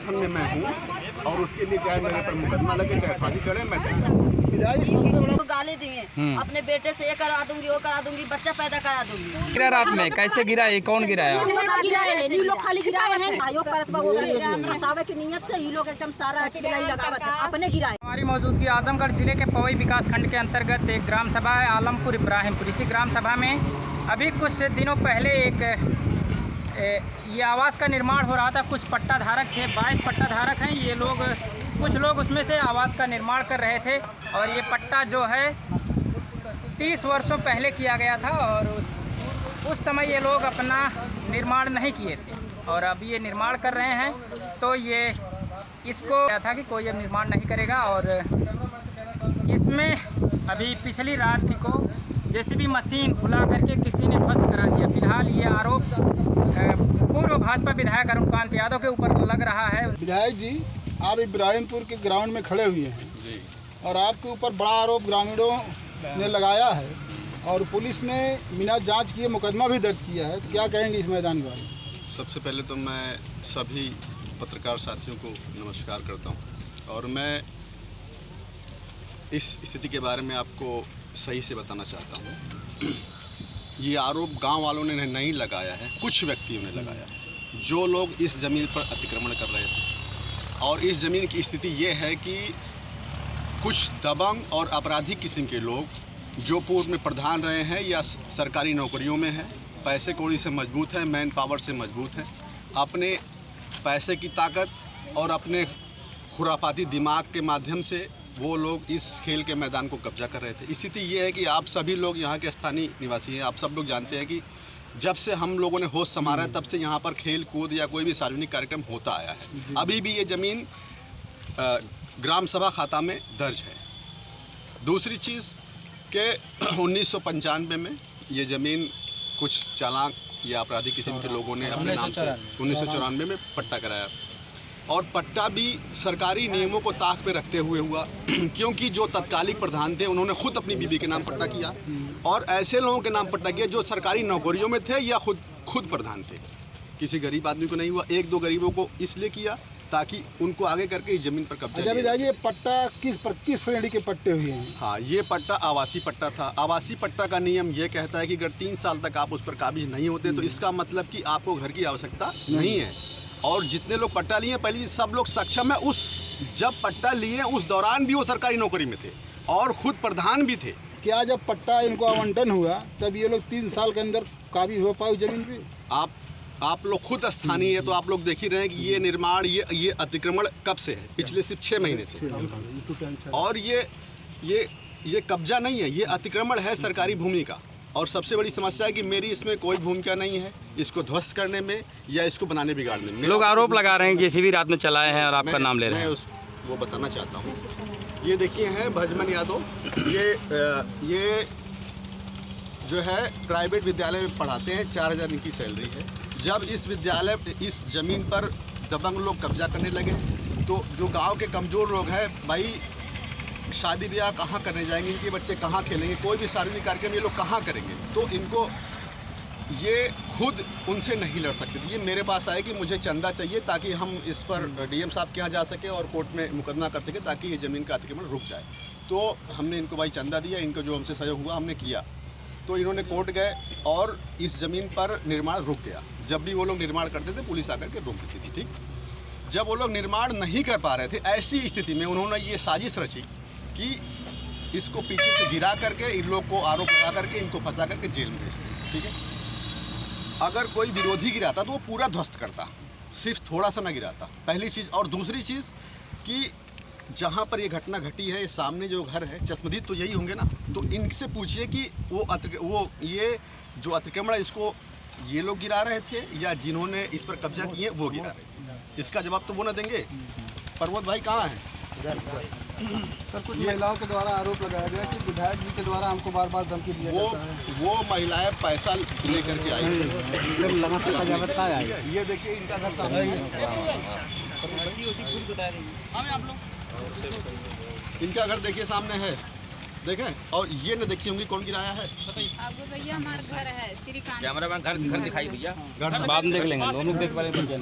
समर्थन में मैं हूँ और उसके लिए चाहे मेरे पर मुकदमा लगे चाहे फांसी चढ़े मैं तो गाली दिए अपने बेटे से ये करा दूंगी वो करा दूंगी बच्चा पैदा करा दूंगी। गिरा रात में कैसे गिरा ये कौन गिराया? ये लोग खाली गिराए हैं आयोग करत बा वो फसावे की नियत से ये लोग एकदम सारा खिलाई लगावत है अपने गिराए। हमारी मौजूदगी आजमगढ़ जिले के पवई विकास खंड के अंतर्गत एक ग्राम सभा है आलमपुर इब्राहिमपुर। इसी ग्राम सभा में अभी कुछ दिनों पहले ये आवास का निर्माण हो रहा था। कुछ पट्टा धारक थे, 22 पट्टा धारक हैं ये लोग। कुछ लोग उसमें से आवास का निर्माण कर रहे थे और ये पट्टा जो है 30 वर्षों पहले किया गया था और उस समय ये लोग अपना निर्माण नहीं किए थे और अब ये निर्माण कर रहे हैं। तो ये इसको क्या था कि कोई अब निर्माण नहीं करेगा और इसमें अभी पिछली रात को जेसीबी मशीन बुला करके किसी ने ध्वस्त करा दिया। फिलहाल ये आरोप पूर्व भाजपा विधायक अरुणकांत यादव के ऊपर लग रहा है। विधायक जी, आप इब्राहिमपुर के ग्राउंड में खड़े हुए हैं जी और आपके ऊपर बड़ा आरोप ग्रामीणों ने लगाया है और पुलिस ने बिना जांच किए मुकदमा भी दर्ज किया है, तो क्या कहेंगे इस मैदान के बारे में? सबसे पहले तो मैं सभी पत्रकार साथियों को नमस्कार करता हूं और मैं इस स्थिति के बारे में आपको सही से बताना चाहता हूं। ये आरोप गांव वालों ने नहीं लगाया है, कुछ व्यक्तियों ने लगाया है जो लोग इस ज़मीन पर अतिक्रमण कर रहे थे। और इस ज़मीन की स्थिति ये है कि कुछ दबंग और आपराधिक किस्म के लोग जो पूर्व में प्रधान रहे हैं या सरकारी नौकरियों में हैं, पैसे कौड़ी से मजबूत हैं, मैन पावर से मजबूत हैं, अपने पैसे की ताकत और अपने खुरापाती दिमाग के माध्यम से वो लोग इस खेल के मैदान को कब्जा कर रहे थे। स्थिति ये है कि आप सभी लोग यहाँ के स्थानीय निवासी हैं, आप सब लोग जानते हैं कि जब से हम लोगों ने होश संभाला है तब से यहाँ पर खेल कूद या कोई भी सार्वजनिक कार्यक्रम होता आया है। अभी भी ये ज़मीन ग्राम सभा खाता में दर्ज है। दूसरी चीज़ के 1995 में ये ज़मीन कुछ चालाक या आपराधिक किस्म के लोगों ने अपने नाम से 1994 में पट्टा कराया और पट्टा भी सरकारी नियमों को ताक पे रखते हुए हुआ क्योंकि जो तत्कालिक प्रधान थे उन्होंने खुद अपनी बीबी के नाम पट्टा किया और ऐसे लोगों के नाम पट्टा किया जो सरकारी नौकरियों में थे या खुद प्रधान थे। किसी गरीब आदमी को नहीं हुआ, एक दो गरीबों को इसलिए किया ताकि उनको आगे करके इस ज़मीन पर कब्जा लिया। ये पट्टा किस श्रेणी के पट्टे हुए हैं? हाँ, ये पट्टा आवासीय पट्टा था। आवासीय पट्टा का नियम ये कहता है कि अगर 3 साल तक आप उस पर काबिज नहीं होते तो इसका मतलब कि आपको घर की आवश्यकता नहीं है। और जितने लोग पट्टा लिए पहले सब लोग सक्षम है, जब पट्टा लिए उस दौरान भी वो सरकारी नौकरी में थे और खुद प्रधान भी थे। क्या जब पट्टा इनको आवंटन हुआ तब ये लोग 3 साल के अंदर काबिज हो पाए जमीन पे? आप लोग खुद स्थानीय है तो आप लोग देख ही रहे हैं कि ये निर्माण ये अतिक्रमण कब से है, पिछले सिर्फ 6 महीने से। और ये कब्जा नहीं है, ये अतिक्रमण है सरकारी भूमि का। और सबसे बड़ी समस्या है कि मेरी इसमें कोई भूमिका नहीं है इसको ध्वस्त करने में या इसको बनाने बिगाड़ने में। लोग आरोप लगा रहे हैं जेसीबी रात में चलाए हैं और आपका नाम ले रहे हैं। वो बताना चाहता हूँ। ये देखिए हैं भजमन यादव, ये जो है प्राइवेट विद्यालय में पढ़ाते हैं, 4000 इनकी सैलरी है। जब इस ज़मीन पर दबंग लोग कब्जा करने लगे तो जो गांव के कमज़ोर लोग हैं, भाई शादी ब्याह कहाँ करने जाएंगे, इनके बच्चे कहाँ खेलेंगे, कोई भी सार्वजनिक कार्यक्रम ये लोग कहाँ करेंगे, तो इनको ये खुद उनसे नहीं लड़ सकते। ये मेरे पास आए कि मुझे चंदा चाहिए ताकि हम इस पर डीएम साहब के यहाँ जा सके और कोर्ट में मुकदमा कर सके ताकि ये ज़मीन का अतिक्रमण रुक जाए। तो हमने इनको भाई चंदा दिया, इनको जो हमसे सहयोग हुआ हमने किया, तो इन्होंने कोर्ट गए और इस ज़मीन पर निर्माण रुक गया। जब भी वो लोग निर्माण करते थे पुलिस आकर के रोक देती थी। ठीक, जब वो लोग निर्माण नहीं कर पा रहे थे ऐसी स्थिति में उन्होंने ये साजिश रची कि इसको पीछे से गिरा करके इन लोग को आरोप लगा करके इनको फंसा करके जेल में भेज दें। ठीक है, अगर कोई विरोधी गिराता तो वो पूरा ध्वस्त करता, सिर्फ थोड़ा सा ना गिराता, पहली चीज़। और दूसरी चीज़ कि जहाँ पर ये घटना घटी है, सामने जो घर है चश्मदीद तो यही होंगे ना, तो इनसे पूछिए कि ये जो अतिक्रमण है इसको ये लोग गिरा रहे थे या जिन्होंने इस पर कब्जा किए वो गिरा रहे थे। इसका जवाब तो वो ना देंगे। पर्वत भाई कहाँ हैं? सर, कुछ महिलाओं के द्वारा आरोप लगाया गया कि विधायक जी के द्वारा हमको बार बार धमकी दिया जाता है। वो महिलाएं पैसा लेकर के आई। ये देखिए इनका घर सामने है, इनका घर देखिए सामने है, देखें। और ये न देखी होंगी कौन गिराया है। भैया हमारा घर है श्रीकांत। कैमरा मैन घर दिखाई भैया, घर बाद में देख लेंगे, दोनों देख पा रहे हैं।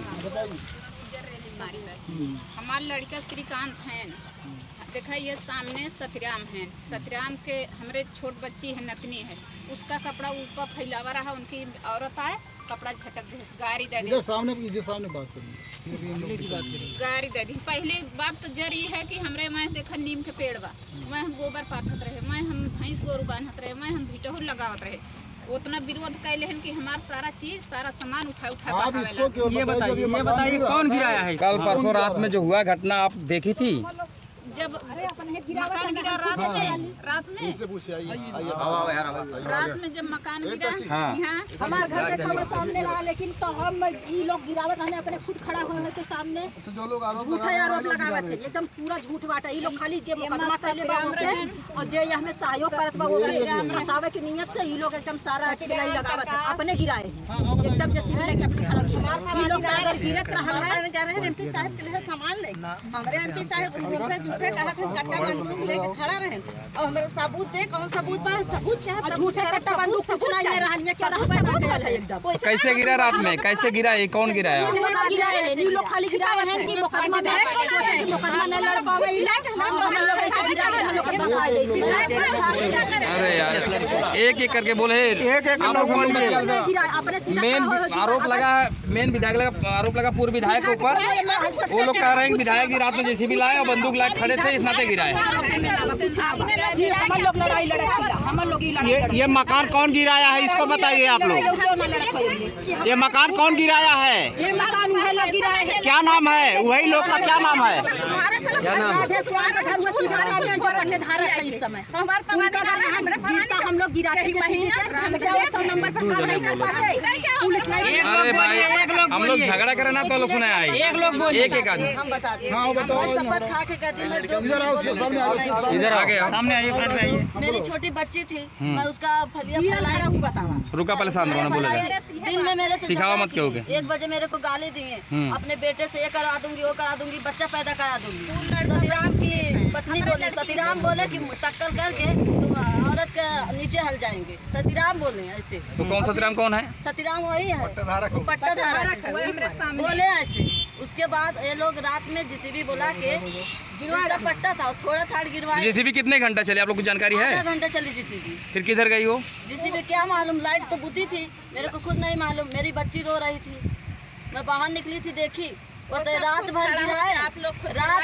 कुमारी है। हमारे लड़का श्रीकांत है, देखा ये सामने सतराम है। सतराम के हमारे छोट बच्ची है, नतनी है, उसका कपड़ा ऊपर फैलावा रहा, उनकी औरत आए कपड़ा झटक दे, गाड़ी दे दी, सामने बात करिए, गाड़ी दे दी। पहले बात तो जरी है कि हमरे मैं देखा नीम के पेड़ बा, मैं हम गोबर पाथत रहे, मैं हम भैंस गोरू बांधत रहे, मैं हम भिटहु लगावत रहे, उतना विरोध कैले हैं कि हमारा सारा चीज सारा सामान उठा ये बताइए कौन गिराया है? कल परसों रात में जो हुआ घटना आप देखी थी? जब मकान गिरा रात में जब मकान गिरा यहाँ हमारे घर के कमरे सामने रहा, लेकिन तो हम ये लोग गिरावत हमें अपने खुद खड़ा होने के सामने झूठा आरोप लगावत है, एकदम पूरा झूठ बाटा। ये लोग खाली जे मुकदमा कैले बाटे और जे हमें सहयोग करत बा वो फसावे की नियत से ये लोग एकदम सारा खिलाई लगावत है, अपने गिराए एकदम जैसे लेके अपने खड़ा ये लोग अगर गिरत रहा है जा रहे हैं एमपी साहब के लिए सामान ले, हमारे एमपी साहब उनसे झूठे कहा थे, कट्टा बंदूक लेके खड़ा रहे और हमारे सबूत दे, कौन सबूत बा, सबूत क्या है, झूठे कट्टा बंदूक कुछ नहीं ले रहा है, क्या रहा एकदम। कैसे गिरा रात में? कैसे गिरा? ये कौन गिराया? गिराए हैं, ये लोग खाली गिराए हैं कि मुकदमा दे, मुकदमा नहीं लड़ पावे, हम लोग ऐसे गिरा के हम लोग के पास आ गए इसीलिए। अरे यार एक एक करके बोले, मेन आरोप लगा, मेन विधायक आरोप लगा पूर्व विधायक के ऊपर। वो लोग कह रहे हैं कि विधायक की रात में जेसीबी लाए और बंदूक लाए खड़े थे, इस नाते गिराए। ये मकान कौन गिराया है इसको बताइए आप लोग। ये मकान कौन गिराया है? ये मकान वही लोग गिराए हैं। क्या नाम है? वही लोग का क्या नाम है? इस समय हम लोग गिराते नंबर पर काम नहीं कर पाते, पुलिस नहीं। अरे भाई हम लोग झगड़ा करे ना तो लोग सुना है, एक लोग बोलिए, एक आदमी हम बताते हैं शपथ खा के कहती मैं जो इधर आ गया, सामने आइए, फ्रंट में आइए। मेरी छोटी बच्ची थी, मैं उसका फलिया फैलाया हूँ, बतावा रुका पहले शांत होना, बोला जाए। दिन में मेरे से सिखाओ झगड़ा मत क्यों किए। 1 बजे मेरे को गाली दिए, अपने बेटे से ये करा दूंगी वो करा दूंगी, बच्चा पैदा करा दूंगी। सतीराम की पत्नी बोले, सतीराम बोले कि टक्कर करके तुम औरत के नीचे हल जाएंगे, सतीराम बोले ऐसे। तो कौन सतीराम कौन है? सतीराम वही है, पट्टाधारक बोले ऐसे। उसके बाद ये लोग रात में जेसीबी बुला के जिसका पट्टा था थोड़ा थाड़ गिरवाया। जेसीबी कितने घंटा चले आप लोग को जानकारी है? आधा घंटा चली जेसीबी। फिर किधर गई वो? जेसीबी क्या मालूम, लाइट तो बुती थी, मेरे को खुद नहीं मालूम। मेरी बच्ची रो रही थी, मैं बाहर निकली थी, देखी और तो रात भर गिराए, रात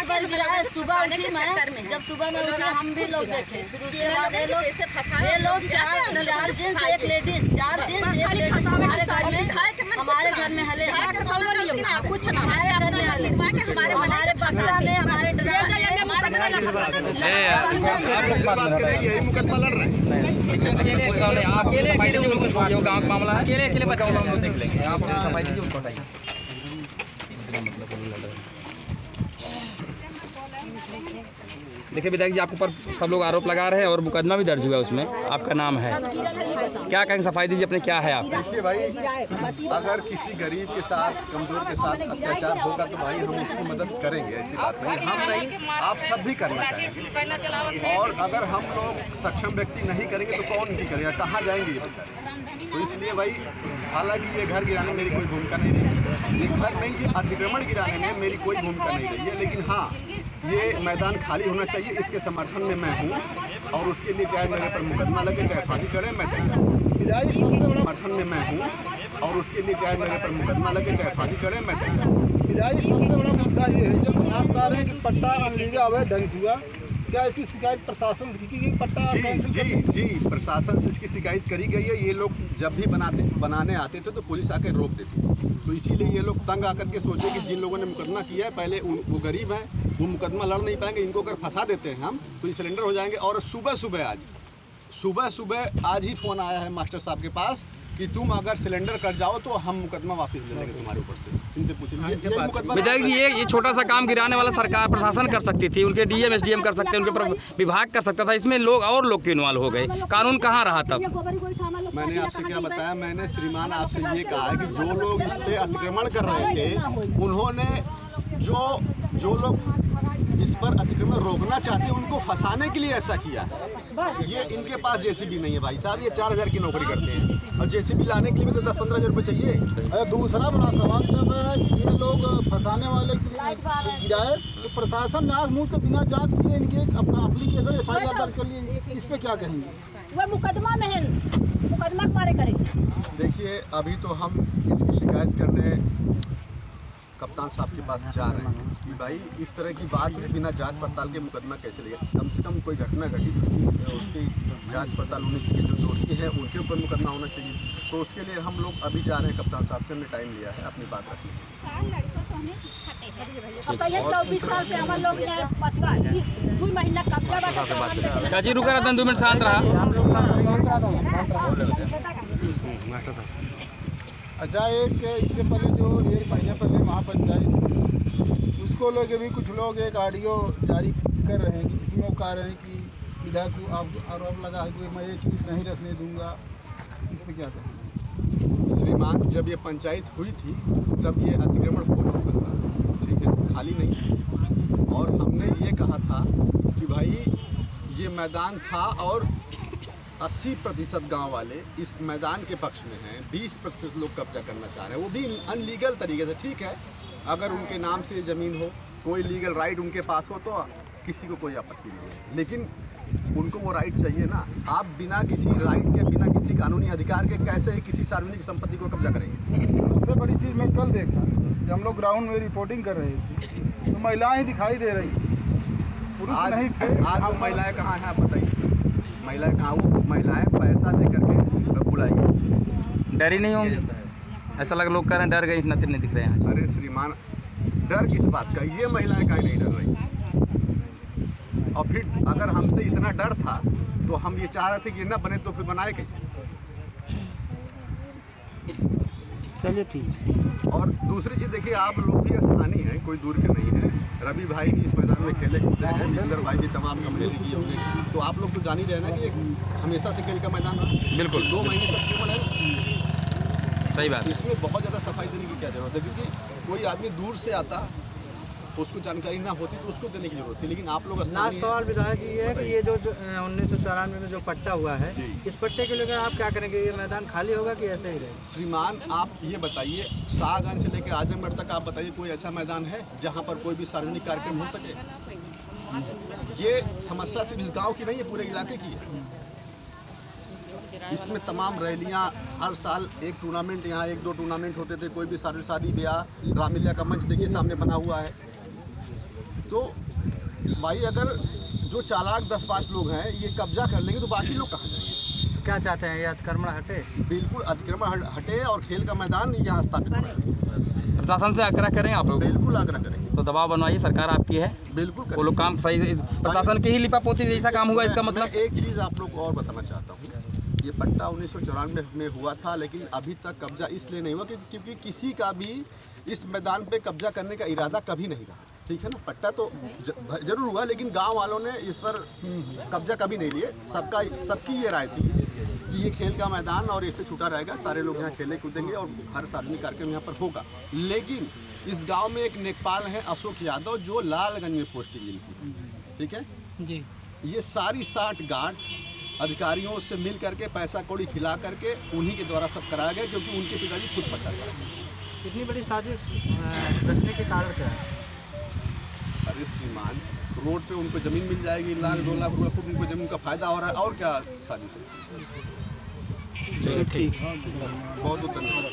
भर गिराए। सुबह उठी मैं, जब सुबह में उठी हम भी लोग देखे। फिर उसके बाद ये लोग चार जेंट्स एक लेडीज, 4 जेंट्स एक लेडीज हमारे घर में हले, कुछ हमारे घर में हले, हमारे बक्सा में, हमारे ड्रामे में, मुकदमा लड़ रहे हैं। गाँव का मामला है, अकेले अकेले बचाओ, हम लोग देख लेंगे। आप सफाई दीजिए, उनको हटाइए। देखिए विधायक जी, आपके ऊपर सब लोग आरोप लगा रहे हैं और मुकदमा भी दर्ज हुआ है, उसमें आपका नाम है। क्या कहेंगे, सफाई दीजिए अपने, क्या है आप? देखिए भाई, अगर किसी गरीब के साथ, कमजोर के साथ अत्याचार होगा तो भाई हम उसकी मदद करेंगे, ऐसी बात नहीं। हम नहीं, आप सब भी करना चाहेंगे। और अगर हम लोग सक्षम व्यक्ति नहीं करेंगे तो कौन उनकी करेगा, कहाँ जाएंगे ये बेचारे? तो इसलिए भाई, हालांकि ये घर गिराने में मेरी कोई भूमिका नहीं रही, ये घर नहीं, ये अतिक्रमण गिराने में मेरी कोई भूमिका नहीं रही है। लेकिन हाँ, ये मैदान खाली होना चाहिए, इसके समर्थन में मैं हूँ। और उसके लिए चाहे मेरे पर मुकदमा लगे, चाहे फांसी चढ़े, मैं समर्थन में मैं हूँ। और उसके लिए चाहे मेरे पर मुकदमा लगे, चाहे फांसी चढ़े, मैं विधायक सबसे बड़ा मुद्दा ये है, जब आप कह रहे हैं कि पट्टा अनलीगल अवैध ढंग से हुआ, क्या ऐसी शिकायत प्रशासन से की? पट्टा जी प्रशासन से इसकी शिकायत करी गई है। ये लोग जब भी बनाने आते थे तो पुलिस आकर रोक देती थी। तो इसीलिए ये लोग तंग आकर के सोचे कि जिन लोगों ने मुकदमा किया है, पहले वो गरीब हैं, वो मुकदमा लड़ नहीं पाएंगे, इनको अगर फंसा देते हैं हम तो ये सिलेंडर हो जाएंगे। और सुबह आज ही फ़ोन आया है मास्टर साहब के पास कि तुम अगर सिलेंडर कर जाओ तो हम मुकदमा वापस ले लेंगे तुम्हारे ऊपर से। इनसे पूछिए। विधायक जी, ये छोटा सा काम गिराने वाला सरकार प्रशासन कर सकती थी, उनके डीएम एसडीएम कर सकते, उनके ऊपर विभाग कर सकता था। इसमें लोग और लोग इन्वॉल्व हो गए, कानून कहाँ रहा तब? मैंने आपसे क्या बताया, मैंने श्रीमान आपसे ये कहा है कि जो लोग इस पे अतिक्रमण कर रहे थे, उन्होंने जो लोग इस पर अतिक्रमण रोकना चाहते हैं उनको फंसाने के लिए ऐसा किया है। ये इनके पास जेसीबी नहीं है भाई साहब, ये 4000 की नौकरी करते हैं और जेसीबी लाने के लिए भी तो 10-15 हज़ार रुपये चाहिए। दूसरा बड़ा सवाल जब ये लोग फंसाने वाले के लिए गिराए तो प्रशासन ने आज मुँह के बिना जांच किए इनके अपना एप्लीकेशन FIR दर्ज कर लिए, इस पर क्या कहेंगे? वो मुकदमा में है, मुकदमा मारे करेंगे। देखिए अभी तो हम इसकी शिकायत करने कप्तान साहब के पास जा रहे हैं कि भाई इस तरह की बात है, बिना जांच पड़ताल के मुकदमा कैसे लेगा। कम से कम कोई घटना घटी तो उसकी जांच पड़ताल होनी चाहिए, जो दोषी है उनके ऊपर मुकदमा होना चाहिए। तो उसके लिए हम लोग अभी जा रहे हैं, कप्तान साहब से हमने टाइम लिया है अपनी बात रखने। 24 साल से हम लोग 2 महीना कब्जा काजी रुका रहता 2 मिनट शांत रहा। अच्छा, एक इससे पहले जो 1 महीने पहले महापंचायत उसको लोग अभी कुछ लोग एक ऑडियो जारी कर रहे हैं कि जिसमें वो कह रहे हैं कि विधायक को आप आरोप लगा है कि मैं ये चीज़ नहीं रखने दूंगा, इस पर क्या कहें? श्रीमान, जब ये पंचायत हुई थी तब ये अतिक्रमण हो चुका था, ठीक है, खाली नहीं। और हमने ये कहा था कि भाई ये मैदान था और 80% गांव वाले इस मैदान के पक्ष में हैं, 20% लोग कब्जा करना चाह रहे हैं, वो भी अनलीगल तरीके से। ठीक है, अगर उनके नाम से ज़मीन हो, कोई लीगल राइट उनके पास हो तो किसी को कोई आपत्ति नहीं है, लेकिन उनको वो राइट चाहिए ना। आप बिना किसी राइट के, बिना किसी कानूनी अधिकार के कैसे किसी सार्वजनिक संपत्ति को कब्जा करेंगे? सबसे बड़ी चीज़ मैं कल देखा, जब हम लोग ग्राउंड में रिपोर्टिंग कर रहे थे तो महिलाएं दिखाई दे रही थी, पुरुष नहीं थे। आज वो महिलाएं कहाँ हैं आप बताइए? महिलाएं कहाँ? वो महिलाएं पैसा दे करके बुलाई गई। डरी नहीं होंगी? ऐसा लग लोग कह रहे हैं डर गए, इतना नहीं दिख रहे हैं। अरे श्रीमान, डर किस बात का? ये महिलाएं काहे नहीं डर रही? और फिर अगर हमसे इतना डर था तो हम ये चाह रहे थे कि ये ना बने तो फिर बनाए कैसे? चलिए ठीक। और दूसरी चीज़ देखिए, आप लोग भी स्थानीय हैं, कोई दूर के नहीं हैं। रवि भाई भी इस मैदान में खेले कूदे हैं, महेंद्र भाई भी तमाम कम्युनिटी किए होंगे, तो आप लोग तो जान ही रहे ना कि एक हमेशा से खेल का मैदान रहा। बिल्कुल 2 महीने से अतिक्रमण है, सही बात। इसमें बहुत ज़्यादा सफाई देने की क्या जरूरत है? क्योंकि कोई आदमी दूर से आता, उसको जानकारी ना होती तो उसको देने की जरूरत थी, लेकिन आप लोग लास्ट सवाल विधायक जी ये है कि ये जो 1994 में जो पट्टा हुआ है, इस पट्टे के लिए आप क्या करेंगे? ये मैदान खाली होगा कि ऐसे ही रहेगा? श्रीमान, आप ये बताइए, शाहगंज से लेकर आजमगढ़ तक आप बताइए कोई ऐसा मैदान है जहाँ पर कोई भी सार्वजनिक कार्यक्रम हो सके? ये समस्या सिर्फ इस गांव की नहीं है, पूरे इलाके की है। इसमें तमाम रैलियां, हर साल एक टूर्नामेंट, यहाँ 1-2 टूर्नामेंट होते थे, कोई भी शादी ब्याह, रामलीला का मंच देखिए सामने बना हुआ है। तो भाई अगर जो चालाक 10-5 लोग हैं ये कब्जा कर लेंगे तो बाकी लोग कहाँ जाएंगे? तो क्या चाहते हैं, ये अतिक्रमण हटे? बिल्कुल अतिक्रमण हटे और खेल का मैदान यहाँ स्थापित हो जाए। प्रशासन से आग्रह करें आप लोग? बिल्कुल आग्रह करेंगे। तो दबाव बनवाइए, सरकार आपकी है, बिल्कुल वो लोग काम सही, प्रशासन की ही लिपापोती जैसा काम हुआ इसका मतलब। मैं एक चीज़ आप लोग को और बताना चाहता हूँ, ये पट्टा 1994 में हुआ था, लेकिन अभी तक कब्जा इसलिए नहीं हुआ क्योंकि किसी का भी इस मैदान पे कब्जा करने का इरादा कभी नहीं रहा। ठीक है ना, पट्टा तो जरूर हुआ, लेकिन गांव वालों ने इस पर कब्जा कभी नहीं लिए। सबकी ये राय थी कि ये खेल का मैदान और इससे छूटा रहेगा, सारे लोग यहाँ खेले कूदेंगे और हर सार्वजनिक कार्यक्रम यहाँ पर होगा। लेकिन इस गांव में एक नेकपाल हैं अशोक यादव, जो लालगंज में पोस्टिंग इनकी, ठीक है जी। ये सारी 60 गार्ड अधिकारियों से मिल करके पैसा कौड़ी खिला करके उन्हीं के द्वारा सब कराया गया, क्योंकि उनके पिताजी खुद पट्टा कराए। इतनी बड़ी साजिश रचने के कारण क्या है? अरे श्रीमान, रोड पे उनको ज़मीन मिल जाएगी, 1 लाख 2 लाख रुपये खुद उनको ज़मीन का फ़ायदा हो रहा है, और क्या साजिश है? ठीक। बहुत बहुत धन्यवाद।